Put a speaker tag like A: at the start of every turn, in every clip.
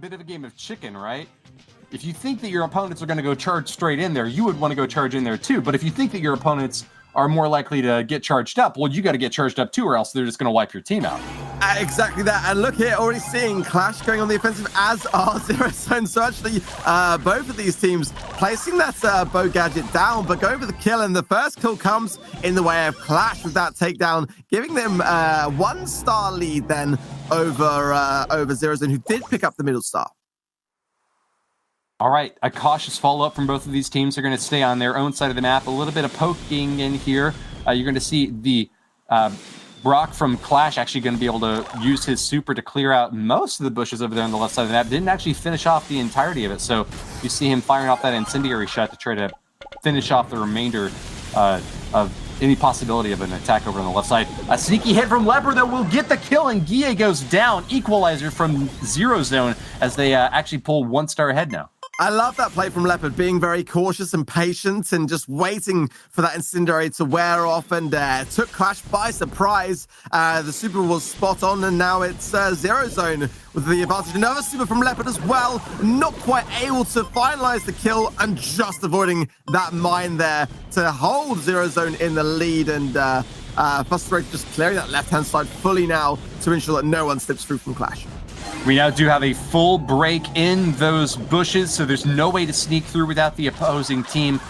A: bit of a game of chicken, right? If you think that your opponents are going to go charge straight in there, you would want to go charge in there too. But if you think that your opponents are more likely to get charged up, well, you got to get charged up too, or else they're just going to wipe your team out.
B: Exactly that. And look here, already seeing Clash going on the offensive, as are ZEROZONE. So actually, both of these teams placing that bow gadget down, but going for the kill. And the first kill comes in the way of Clash with that takedown, giving them 1-star lead then over ZEROZONE, who did pick up the middle star.
A: All right, a cautious follow-up from both of these teams. They're going to stay on their own side of the map. A little bit of poking in here. You're going to see the Brock from Clash actually going to be able to use his super to clear out most of the bushes over there on the left side of the map. Didn't actually finish off the entirety of it. So you see him firing off that incendiary shot to try to finish off the remainder of any possibility of an attack over on the left side. A sneaky hit from Leopard, though, will get the kill, and Guille goes down. Equalizer from ZEROZONE as they actually pull 1-star ahead now.
B: I love that play from Leopard, being very cautious and patient and just waiting for that incendiary to wear off, and took Clash by surprise. The super was spot on, and now it's ZEROZONE with the advantage. Another super from Leopard as well, not quite able to finalize the kill and just avoiding that mine there to hold ZEROZONE in the lead, and Frustrated just clearing that left-hand side fully now to ensure that no one slips through from Clash.
A: We now do have a full break in those bushes, so there's no way to sneak through without the opposing team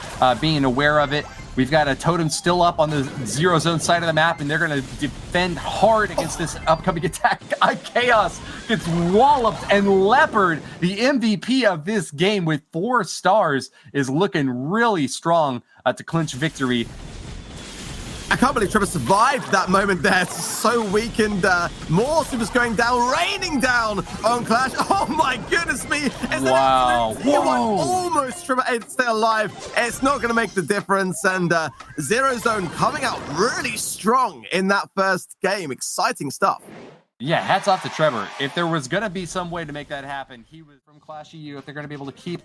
A: being aware of it. We've got a totem still up on the ZEROZONE side of the map, and they're going to defend hard against this upcoming attack. Chaos gets walloped, and Leopard, the MVP of this game with 4 stars, is looking really strong to clinch victory.
B: I can't believe Trevor survived that moment there. It's so weak, and more supers going down, raining down on Clash. Oh my goodness me. It's
A: wow.
B: Almost Trevor able to stay alive. It's not going to make the difference, and ZEROZONE coming out really strong in that first game. Exciting stuff.
A: Yeah, hats off to Trevor. If there was going to be some way to make that happen, he was from Clash EU. If they're going to be able to keep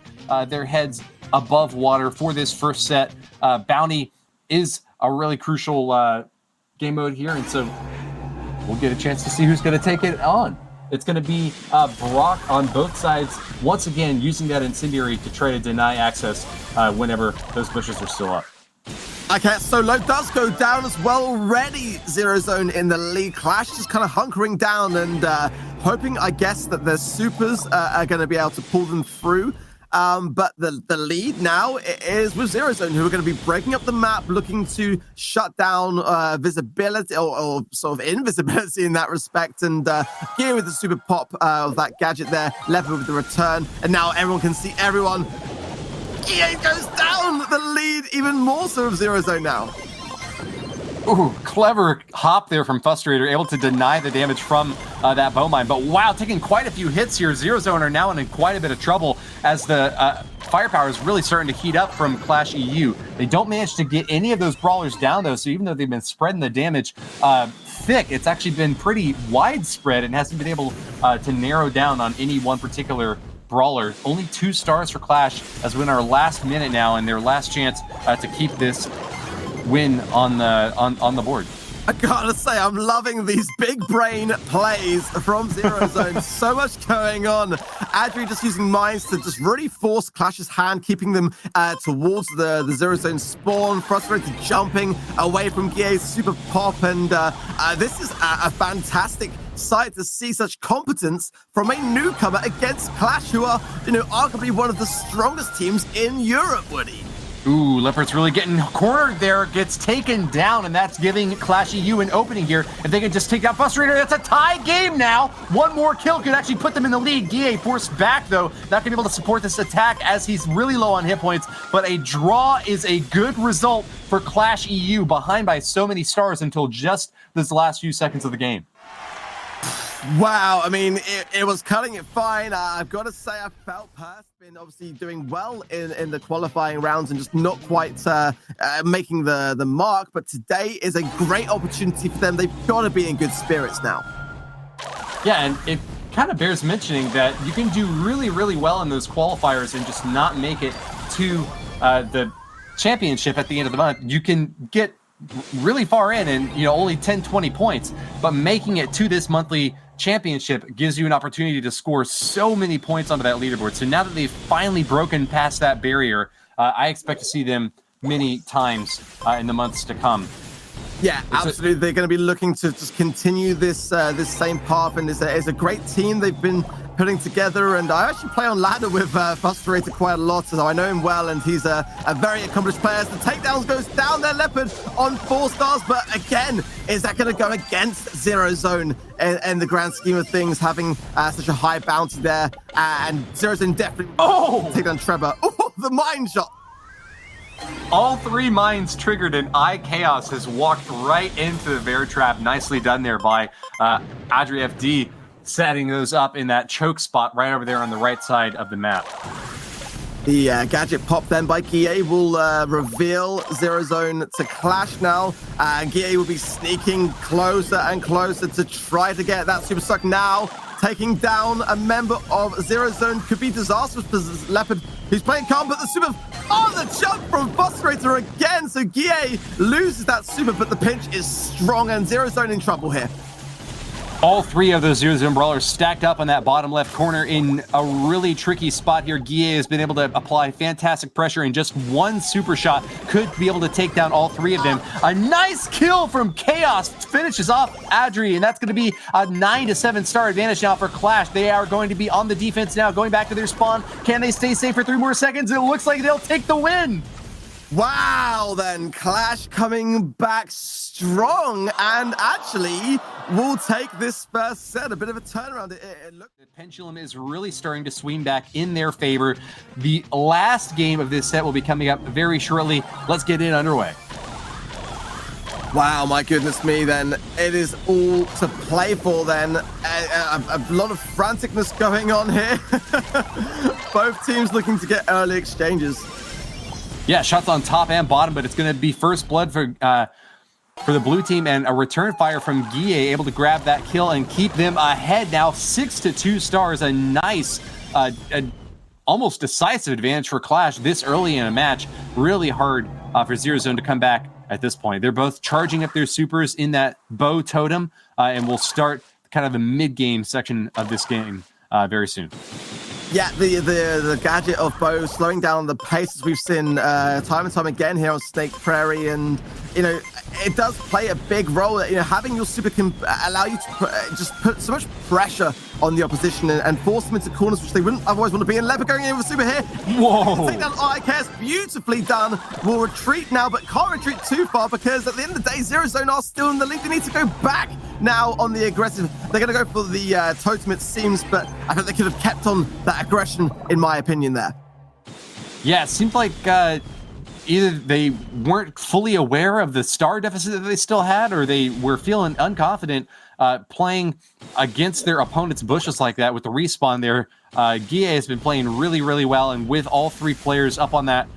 A: their heads above water for this first set, Bounty is a really crucial game mode here, and so we'll get a chance to see who's going to take it on. It's going to be Brock on both sides, once again using that incendiary to try to deny access whenever those bushes are still up.
B: Okay, so low does go down as well already. ZEROZONE in the lead. Clash just kind of hunkering down and hoping, I guess, that their supers are going to be able to pull them through. But the lead now is with ZEROZONE, who are going to be breaking up the map, looking to shut down visibility or sort of invisibility in that respect. And Gear with the super pop of that gadget there, Leopard with the return. And now everyone can see everyone. EA goes down the lead, even more so of ZEROZONE now.
A: Ooh, clever hop there from Frustrator, able to deny the damage from that bow mine. But wow, taking quite a few hits here. ZEROZONE are now in quite a bit of trouble as the firepower is really starting to heat up from Clash EU. They don't manage to get any of those brawlers down, though, so even though they've been spreading the damage thick, it's actually been pretty widespread and hasn't been able to narrow down on any one particular brawler. Only 2 stars for Clash as we're in our last minute now and their last chance to keep this win on the board.
B: I gotta say, I'm loving these big brain plays from ZEROZONE. So much going on. Adri just using mines to just really force Clash's hand, keeping them towards the ZEROZONE spawn. Frustrated jumping away from Guille's super pop, and this is a fantastic sight to see such competence from a newcomer against Clash, who are, arguably one of the strongest teams in Europe, Woody.
A: Ooh, Leopard's really getting cornered there, gets taken down, and that's giving Clash EU an opening here. If they can just take out Frustrator, that's a tie game now. One more kill could actually put them in the lead. Guille forced back, though, not going to be able to support this attack as he's really low on hit points, but a draw is a good result for Clash EU, behind by so many stars until just this last few seconds of the game.
B: Wow, I mean, it was cutting it fine. I've got to say, I felt Perth been obviously doing well in the qualifying rounds and just not quite making the mark. But today is a great opportunity for them. They've got to be in good spirits now.
A: Yeah, and it kind of bears mentioning that you can do really, really well in those qualifiers and just not make it to the championship at the end of the month. You can get really far in and only 10-20 points, but making it to this monthly championship gives you an opportunity to score so many points onto that leaderboard. So now that they've finally broken past that barrier, I expect to see them many times in the months to come.
B: Yeah, absolutely. They're going to be looking to just continue this this same path, and it's a great team they've been putting together. And I actually play on ladder with Frustrator quite a lot, so I know him well, and he's a very accomplished player. The takedowns goes down there, Leopard on 4 stars, but again, is that going to go against ZEROZONE in the grand scheme of things, having such a high bounty there? And ZEROZONE definitely take down Trevor. Oh, the mine shot.
A: All 3 mines triggered, and iChaos has walked right into the bear trap. Nicely done there by Adri FD, setting those up in that choke spot right over there on the right side of the map.
B: The gadget pop then by Guille will reveal ZEROZONE to clash now. Guille will be sneaking closer and closer to try to get that super suck now. Taking down a member of ZEROZONE could be disastrous for Leopard, who's playing calm, but the super on the jump from Frustrator again. So Guille loses that super, but the pinch is strong, and ZEROZONE in trouble here.
A: All 3 of those ZEROZONE brawlers stacked up on that bottom left corner in a really tricky spot here. Guille has been able to apply fantastic pressure, and just 1 super shot could be able to take down all 3 of them. A nice kill from Chaos finishes off Adri, and that's going to be a 9 to 7 star advantage now for Clash. They are going to be on the defense now, going back to their spawn. Can they stay safe for 3 more seconds? It looks like they'll take the win.
B: Wow, then Clash coming back strong, and actually will take this first set. A bit of a turnaround. The
A: pendulum is really starting to swing back in their favor. The last game of this set will be coming up very shortly. Let's get it underway.
B: Wow, my goodness me, then. It is all to play for, then. A lot of franticness going on here. Both teams looking to get early exchanges.
A: Yeah, shots on top and bottom, but it's going to be first blood for the blue team, and a return fire from Guille able to grab that kill and keep them ahead now 6 to 2 stars. A nice, almost decisive advantage for Clash this early in a match. Really hard for ZEROZONE to come back at this point. They're both charging up their supers in that bow totem, and we'll start kind of the mid-game section of this game very soon.
B: Yeah, the gadget of bow slowing down the pace, as we've seen time and time again here on Snake Prairie, and you know, it does play a big role. You know, having your super can allow you to just put so much pressure on the opposition and force them into corners which they wouldn't otherwise want to be in. Leopard going in with super here.
A: Whoa!
B: Take down iChaos, beautifully done. Will retreat now, but can't retreat too far, because at the end of the day, ZEROZONE are still in the lead. They need to go back now on the aggressive. They're going to go for the totem, it seems, but I think they could have kept on that aggression, in my opinion, there.
A: Yeah, it seemed like either they weren't fully aware of the star deficit that they still had, or they were feeling unconfident playing against their opponent's bushes like that with the respawn there. Guille has been playing really, really well, and with all 3 players up on that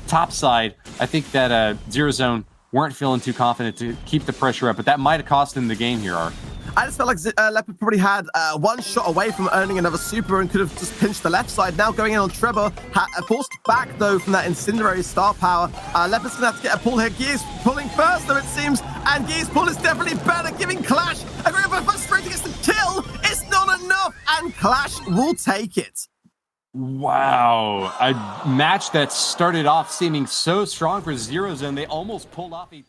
A: top side, I think that ZEROZONE weren't feeling too confident to keep the pressure up, but that might have cost them the game here, Art.
B: I just felt like Leopard probably had 1 shot away from earning another super and could have just pinched the left side. Now going in on Trevor, forced back though from that incendiary star power. Leopard's gonna have to get a pull here. Guille's pulling first though, it seems, and Guille's pull is definitely better, giving Clash a great Frustrator gets the kill. It's not enough, and Clash will take it.
A: Wow, a match that started off seeming so strong for ZEROZONE. They almost pulled off a